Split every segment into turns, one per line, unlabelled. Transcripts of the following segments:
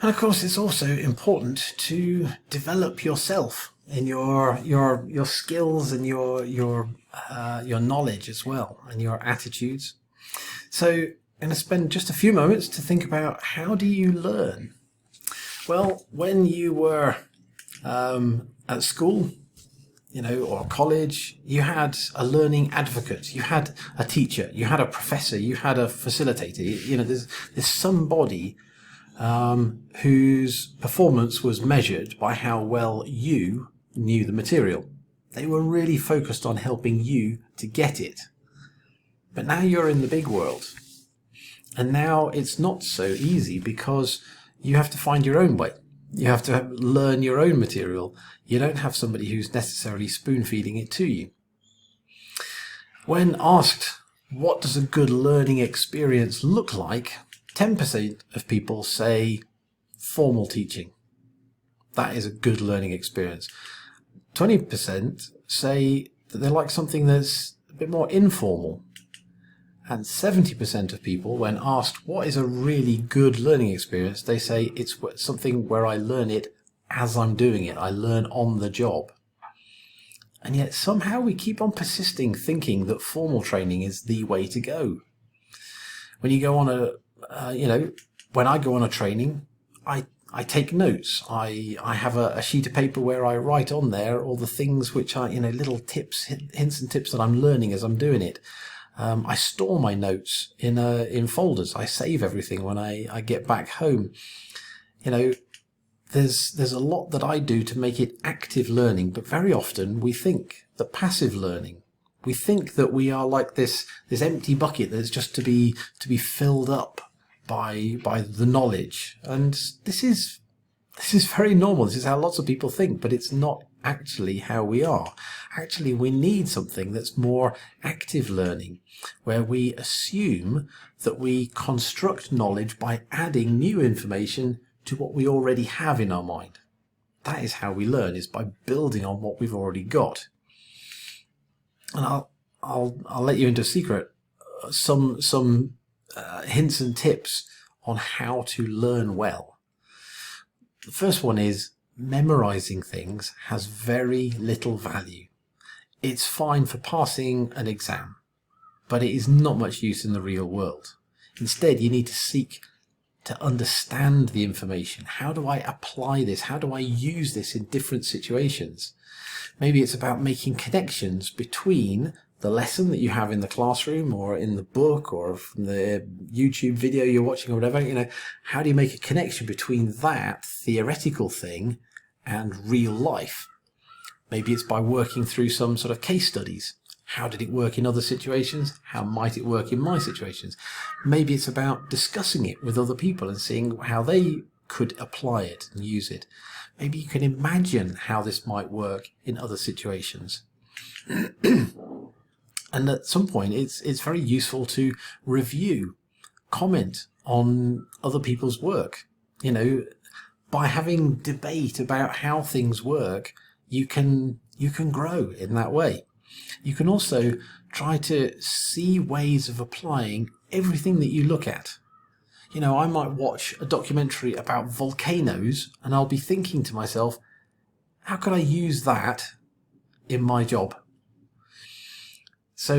And of course, it's also important to develop yourself in your skills and your knowledge as well, and your attitudes. So I'm going to spend just a few moments to think about, how do you learn? Well, when you were at school, or college, you had a learning advocate, you had a teacher, you had a professor, you had a facilitator. There's somebody whose performance was measured by how well you knew the material. They were really focused on helping you to get it. But now you're in the big world, and now it's not so easy, because you have to find your own way. You have to learn your own material. You don't have somebody who's necessarily spoon-feeding it to you. When asked, what does a good learning experience look like, 10% of people say formal teaching. That is a good learning experience. 20% say that they like something that's a bit more informal. And 70% of people, when asked what is a really good learning experience, they say it's something where I learn it as I'm doing it. I learn on the job. And yet somehow we keep on persisting, thinking that formal training is the way to go. When you go on when I go on a training, I take notes. I have a sheet of paper where I write on there all the things which are, little tips, hints and tips that I'm learning as I'm doing it. I store my notes in folders. I save everything when I get back home. There's a lot that I do to make it active learning, but very often we think that passive learning. We think that we are like this empty bucket that's just to be filled up by the knowledge. And this is very normal. This is how lots of people think, but it's not actually how we are. Actually, we need something that's more active learning, where we assume that we construct knowledge by adding new information to what we already have in our mind. That is how we learn, is by building on what we've already got. And I'll let you into a secret. Some hints and tips on how to learn well. The first one is, memorizing things has very little value. It's fine for passing an exam, but it is not much use in the real world. Instead, you need to seek to understand the information. How do I apply this? How do I use this in different situations? Maybe it's about making connections between the lesson that you have in the classroom or in the book or from the YouTube video you're watching or whatever. How do you make a connection between that theoretical thing and real life? Maybe it's by working through some sort of case studies. How did it work in other situations? How might it work in my situations? Maybe it's about discussing it with other people and seeing how they could apply it and use it. Maybe you can imagine how this might work in other situations. And at some point, it's very useful to review, comment on other people's work. By having debate about how things work, you can grow in that way. You can also try to see ways of applying everything that you look at. I might watch a documentary about volcanoes and I'll be thinking to myself, how could I use that in my job? So,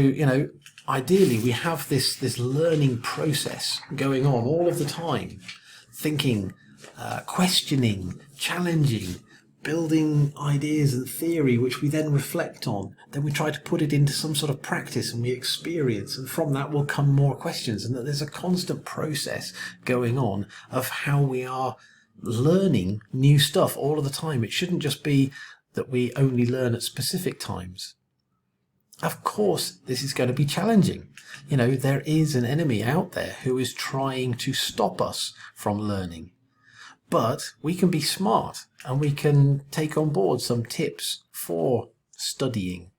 ideally we have this learning process going on all of the time, thinking, questioning, challenging, building ideas and theory which we then reflect on. Then we try to put it into some sort of practice and we experience, and from that will come more questions, and that there's a constant process going on of how we are learning new stuff all of the time. It shouldn't just be that we only learn at specific times. Of course, this is going to be challenging. There is an enemy out there who is trying to stop us from learning. But we can be smart and we can take on board some tips for studying.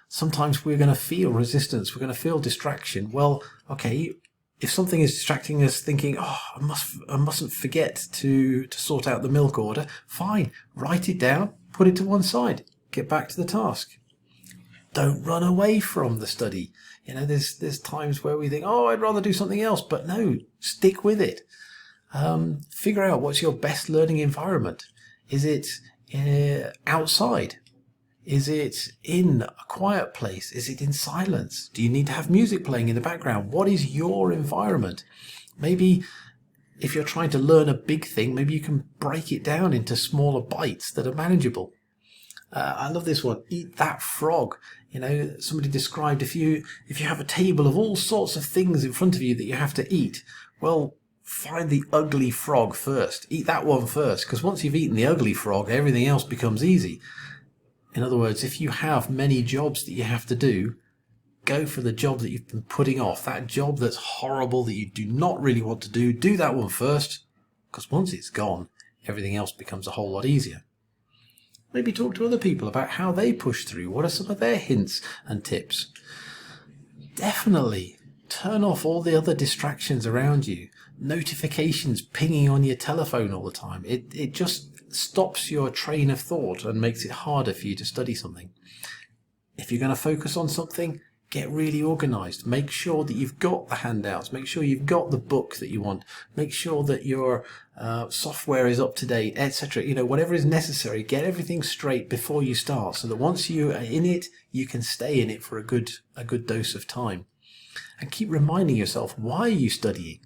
Sometimes we're going to feel resistance. We're going to feel distraction. Well, okay, if something is distracting us, thinking, I mustn't forget to sort out the milk order. Fine, write it down, put it to one side, get back to the task. Don't run away from the study. There's times where we think, I'd rather do something else, but no, stick with it. Figure out what's your best learning environment. Is it outside? Is it in a quiet place? Is it in silence? Do you need to have music playing in the background? What is your environment? Maybe if you're trying to learn a big thing, maybe you can break it down into smaller bites that are manageable. I love this one. Eat that frog. You know, somebody described if you have a table of all sorts of things in front of you that you have to eat, well, find the ugly frog first. Eat that one first, because once you've eaten the ugly frog, everything else becomes easy. In other words, if you have many jobs that you have to do, go for the job that you've been putting off, that job that's horrible, that you do not really want to do that one first, because once it's gone, everything else becomes a whole lot easier. Maybe talk to other people about how they push through. What are some of their hints and tips? Definitely turn off all the other distractions around you. Notifications pinging on your telephone all the time. It just stops your train of thought and makes it harder for you to study something. If you're going to focus on something, get really organized. Make sure that you've got the handouts. Make sure you've got the book that you want. Make sure that your software is up to date, etc. You know, whatever is necessary, get everything straight before you start, so that once you are in it, you can stay in it for a good dose of time. And keep reminding yourself, why are you studying?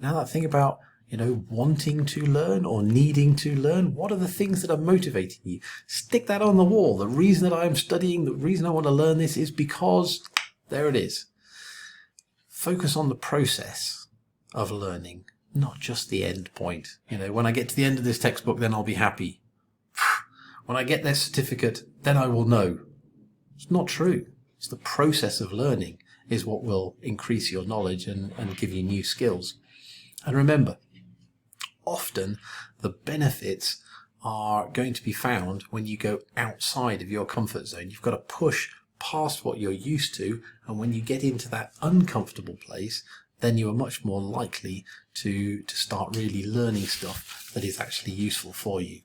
Now that thing about, you know, wanting to learn or needing to learn, what are the things that are motivating you? Stick that on the wall. The reason that I'm studying, the reason I want to learn this is because, there it is. Focus on the process of learning, not just the end point. You know, when I get to the end of this textbook, then I'll be happy. When I get this certificate, then I will know. It's not true. It's the process of learning is what will increase your knowledge and give you new skills. And remember, often the benefits are going to be found when you go outside of your comfort zone. You've got to push past what you're used to, and when you get into that uncomfortable place, then you are much more likely to start really learning stuff that is actually useful for you.